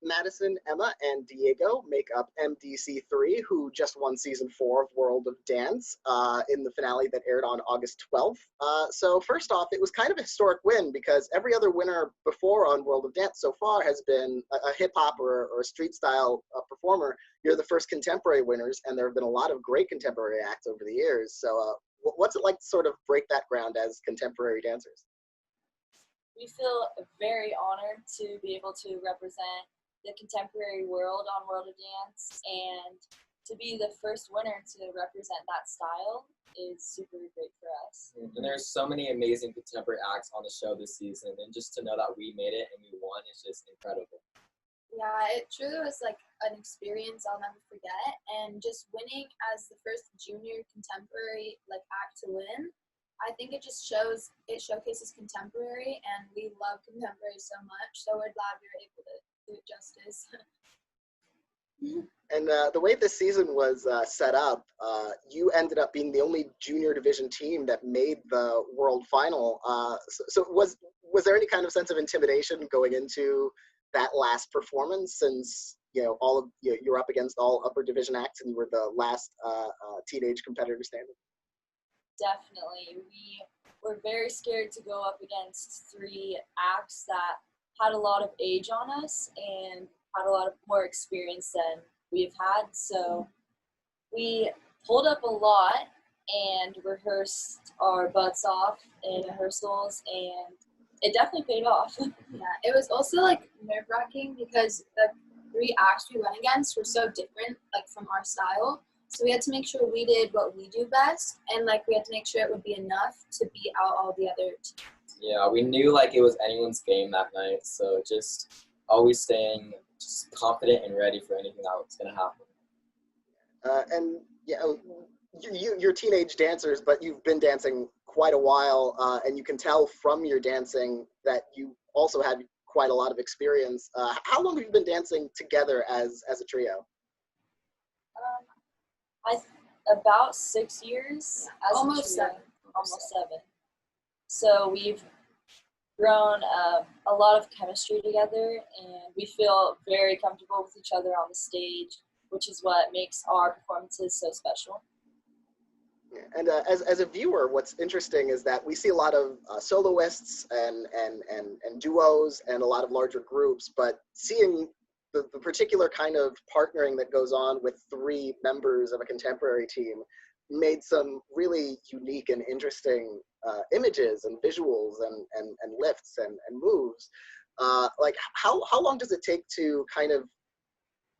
Madison, Emma, and Diego make up MDC3, who just won season 4 of World of Dance in the finale that aired on August 12th. So first off, it was kind of a historic win because every other winner before on World of Dance so far has been a hip-hop or a street-style performer. You're the first contemporary winners, and there have been a lot of great contemporary acts over the years. So what's it like to sort of break that ground as contemporary dancers? We feel very honored to be able to represent the contemporary world on World of Dance, and to be the first winner to represent that style is super great for us. And there's so many amazing contemporary acts on the show this season, and just to know that we made it and we won is just incredible. Yeah, it truly was like an experience I'll never forget, and just winning as the first junior contemporary act to win, I think it showcases contemporary, and we love contemporary so much, so we're glad we were able to do it justice. And the way this season was set up, you ended up being the only junior division team that made the world final. So was there any kind of sense of intimidation going into that last performance, since you're up against all upper division acts and you were the last teenage competitor standing? Definitely. We were very scared to go up against 3 acts that had a lot of age on us and had a lot of more experience than we've had. So we pulled up a lot and rehearsed our butts off in rehearsals, and it definitely paid off. Yeah, it was also nerve-wracking because the 3 acts we went against were so different from our style. So we had to make sure we did what we do best, and we had to make sure it would be enough to beat out all the other teams. Yeah, we knew it was anyone's game that night, so just always staying just confident and ready for anything that was going to happen. And you're teenage dancers, but you've been dancing quite a while, and you can tell from your dancing that you also had quite a lot of experience. How long have you been dancing together as a trio? About 6 years. Yeah, almost 7. Almost 7. So we've grown a lot of chemistry together, and we feel very comfortable with each other on the stage, which is what makes our performances so special. And as a viewer, what's interesting is that we see a lot of soloists and duos and a lot of larger groups, but seeing the particular kind of partnering that goes on with 3 members of a contemporary team made some really unique and interesting images and visuals and lifts and moves. How long does it take to kind of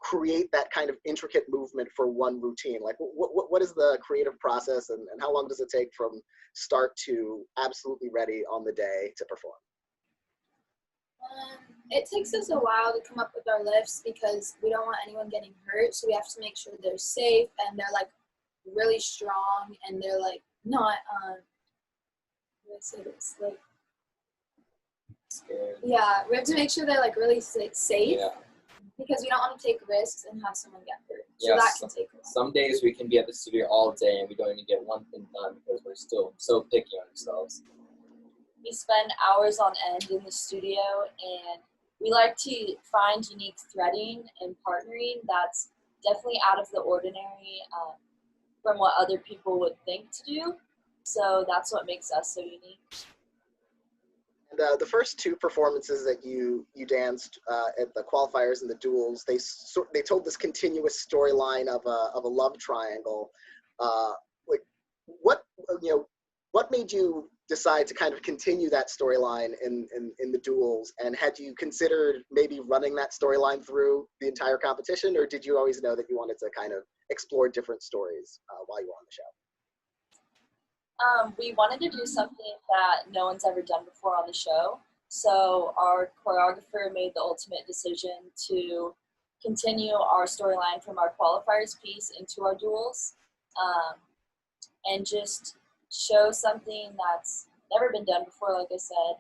create that kind of intricate movement for one routine? What is the creative process, and how long does it take from start to absolutely ready on the day to perform? It takes us a while to come up with our lifts because we don't want anyone getting hurt, so we have to make sure they're safe and they're really strong, and they're not how do I say this, Scared. yeah, we have to make sure they're really safe. Yeah. Because we don't want to take risks and have someone get hurt. So Yeah, that can take a while. Some days we can be at the studio all day and we don't even get one thing done because we're still so picky on ourselves. We spend hours on end in the studio, and we like to find unique threading and partnering that's definitely out of the ordinary from what other people would think to do. So that's what makes us so unique. And the first 2 performances that you danced at the qualifiers and the duels, they told this continuous storyline of a love triangle. What made you decide to kind of continue that storyline in the duels? And had you considered maybe running that storyline through the entire competition, or did you always know that you wanted to kind of explore different stories while you were on the show? We wanted to do something that no one's ever done before on the show. So our choreographer made the ultimate decision to continue our storyline from our qualifiers piece into our duels, and just show something that's never been done before, like I said.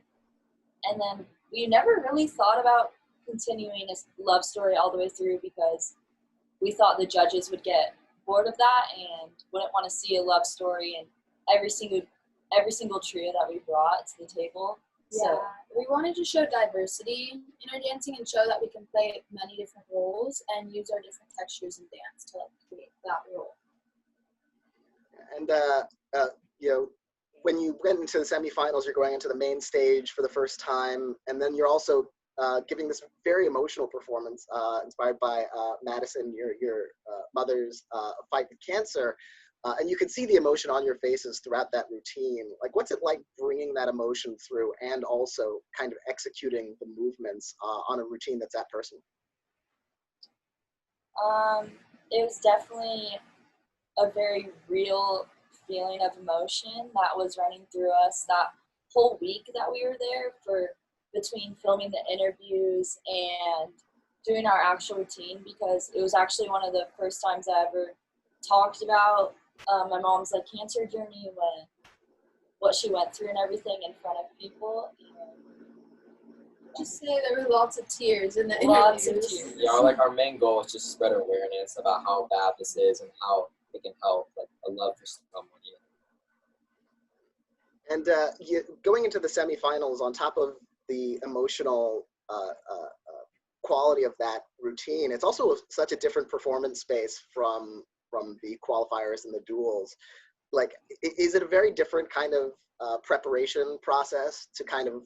And then we never really thought about continuing a love story all the way through because we thought the judges would get bored of that and wouldn't want to see a love story in every single trio that we brought to the table. So Yeah, we wanted to show diversity in our dancing and show that we can play many different roles and use our different textures in dance to like create that role. And you know, when you went into the semifinals, you're going into the main stage for the first time, and then you're also giving this very emotional performance inspired by Madison, your mother's fight with cancer. And you can see the emotion on your faces throughout that routine. Like, what's it like bringing that emotion through and also kind of executing the movements on a routine that's that personal? it was definitely a very real feeling of emotion that was running through us that whole week that we were there for between filming the interviews and doing our actual routine, because it was actually one of the first times I ever talked about my mom's like cancer journey, when what she went through and everything in front of people. Just say there were lots of tears in the Lots of interviews. tears. Yeah, like our main goal is just to spread awareness about how bad this is and how it can help, like a love for someone. And going into the semifinals, on top of the emotional quality of that routine, it's also such a different performance space from the qualifiers and the duels. Like, is it a very different kind of preparation process to kind of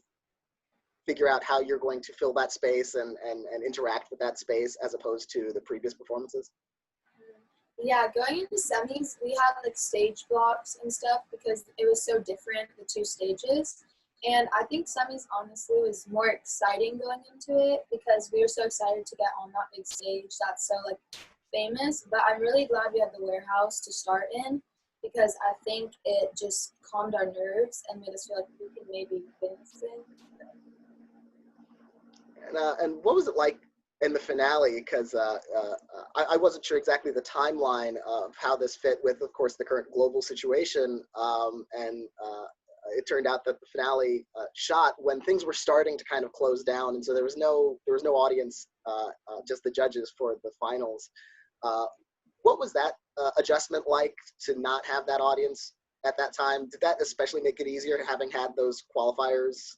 figure out how you're going to fill that space and interact with that space as opposed to the previous performances? Yeah, going into semis, we had like stage blocks and stuff because it was so different, the two stages. And I think semis honestly was more exciting going into it because we were so excited to get on that big stage that's so like famous. But I'm really glad we had the warehouse to start in because I think it just calmed our nerves and made us feel like we could maybe win this thing. And what was it like in the finale? Because I wasn't sure exactly the timeline of how this fit with, of course, the current global situation. And it turned out that the finale shot when things were starting to kind of close down, and so there was no audience, just the judges for the finals. What was that adjustment like to not have that audience at that time? Did that especially make it easier having had those qualifiers,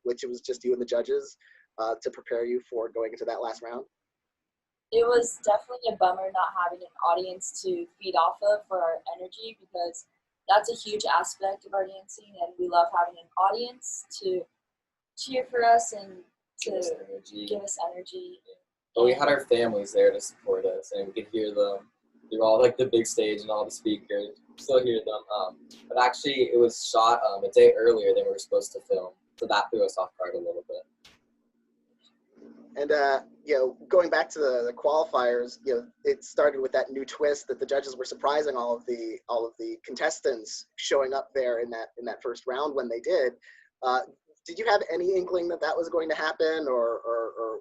which it was just you and the judges, to prepare you for going into that last round? It was definitely a bummer not having an audience to feed off of for our energy, because that's a huge aspect of our dancing, and we love having an audience to cheer for us and to give us energy. But we had our families there to support us, and we could hear them through all like the big stage and all the speakers. Still hear them. But actually, it was shot a day earlier than we were supposed to film, so that threw us off guard a little bit. And going back to the qualifiers, it started with that new twist that the judges were surprising all of the contestants showing up there in that first round when they did. Did you have any inkling that was going to happen, or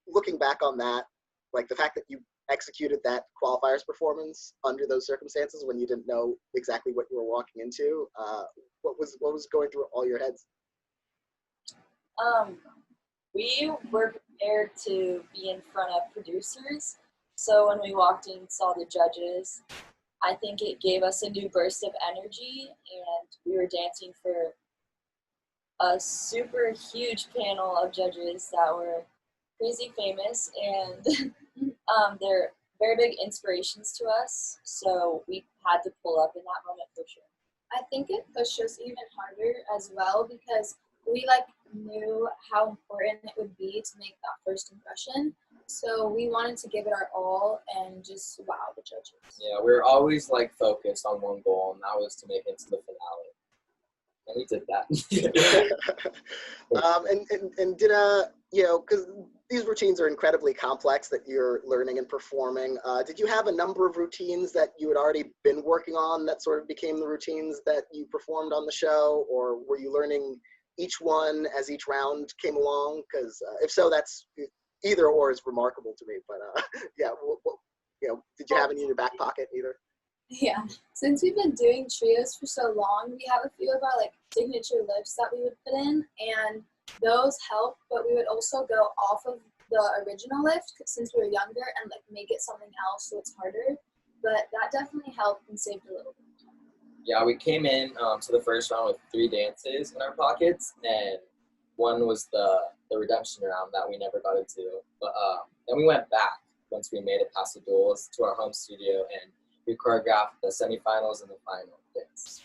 looking back on that, like the fact that you executed that qualifiers performance under those circumstances when you didn't know exactly what you were walking into? What was going through all your heads? We were prepared to be in front of producers, so when we walked in and saw the judges, I think it gave us a new burst of energy, and we were dancing for a super huge panel of judges that were crazy famous, and they're very big inspirations to us, so we had to pull up in that moment for sure. I think it pushed us even harder as well because we knew how important it would be to make that first impression. So we wanted to give it our all and just wow the judges. Yeah, we were always focused on one goal, and that was to make it to the finale. And we did that. And did because these routines are incredibly complex that you're learning and performing. Did you have a number of routines that you had already been working on that sort of became the routines that you performed on the show, or were you learning each one as each round came along? Because if so, that's either or is remarkable to me. But did you have any in your back pocket either? Yeah, since we've been doing trios for so long, we have a few of our signature lifts that we would put in, and those help. But we would also go off of the original lift since we were younger and make it something else, so it's harder. But that definitely helped and saved a little bit. Yeah, we came in to the first round with 3 dances in our pockets, and One was the redemption round that we never got into, but then we went back once we made it past the duels to our home studio, and we choreographed the semifinals and the final dance.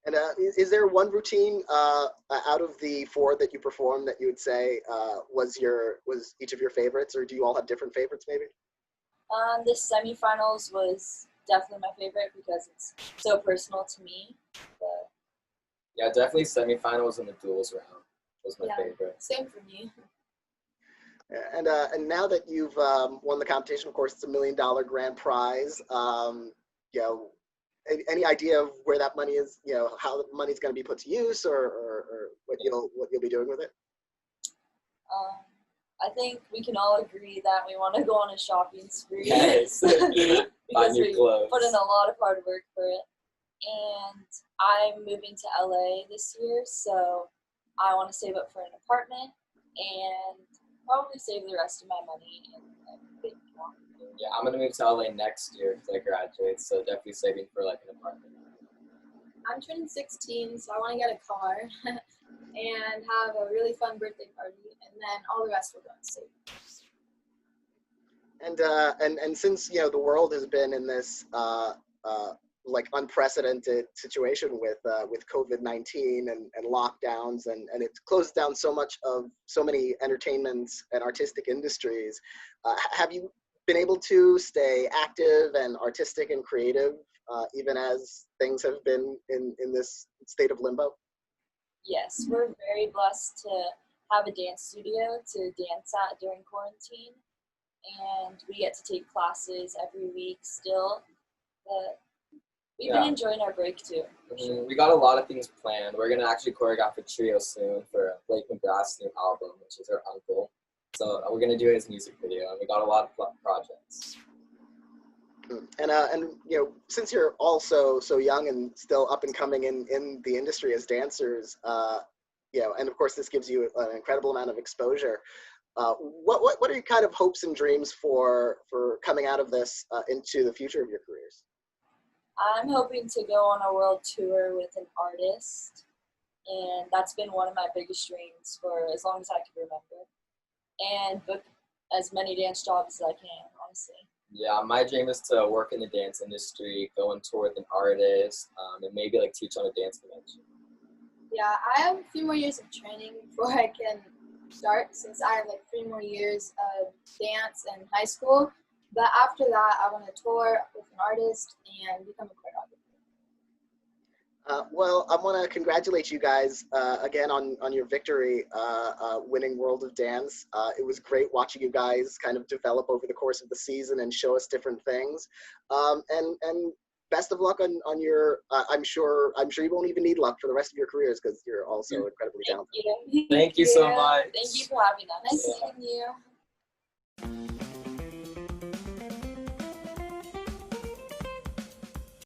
And is there one routine out of the 4 that you performed that you would say was each of your favorites, or do you all have different favorites maybe? The semifinals was definitely my favorite because it's so personal to me. But yeah, definitely semifinals and the duels round was my favorite. Same for me. And now that you've won the competition, of course, it's $1 million grand prize. You know, any idea of where that money is? You know, how the money's going to be put to use, or what you'll be doing with it? I think we can all agree that we want to go on a shopping spree. Yes. Because new we clothes. put in a lot of hard work for it. And I'm moving to LA this year, so I want to save up for an apartment and probably save the rest of my money in a big account. Yeah, I'm gonna move to LA next year because I graduate, so definitely saving for like an apartment. I'm turning 16, so I want to get a car and have a really fun birthday party, and then all the rest will go to savings. And since you know the world has been in this like unprecedented situation with COVID-19 and lockdowns, and it's closed down so many entertainment and artistic industries, have you been able to stay active and artistic and creative even as things have been in this state of limbo? Yes, we're very blessed to have a dance studio to dance at during quarantine, and we get to take classes every week still. But we've been enjoying our break too. We got a lot of things planned. We're gonna actually choreograph a trio soon for Blake McGrath's new album, which is our uncle. So we're gonna do his music video, and we got a lot of projects. And you know, since you're also so young and still up and coming in the industry as dancers, you know, and of course this gives you an incredible amount of exposure. What are your kind of hopes and dreams for coming out of this into the future of your careers? I'm hoping to go on a world tour with an artist, and that's been one of my biggest dreams for as long as I can remember, and book as many dance jobs as I can, honestly. Yeah, my dream is to work in the dance industry, go on tour with an artist, and maybe like teach on a dance convention. Yeah, I have a few more years of training before I can start, since I have like 3 more years of dance in high school. But after that, I want to tour with an artist and become a choreographer. Well, I want to congratulate you guys again on your victory, winning World of Dance. It was great watching you guys kind of develop over the course of the season and show us different things. And best of luck on your. I'm sure you won't even need luck for the rest of your careers because you're also incredibly talented. Thank you so much. Thank you for having us. Nice meeting you.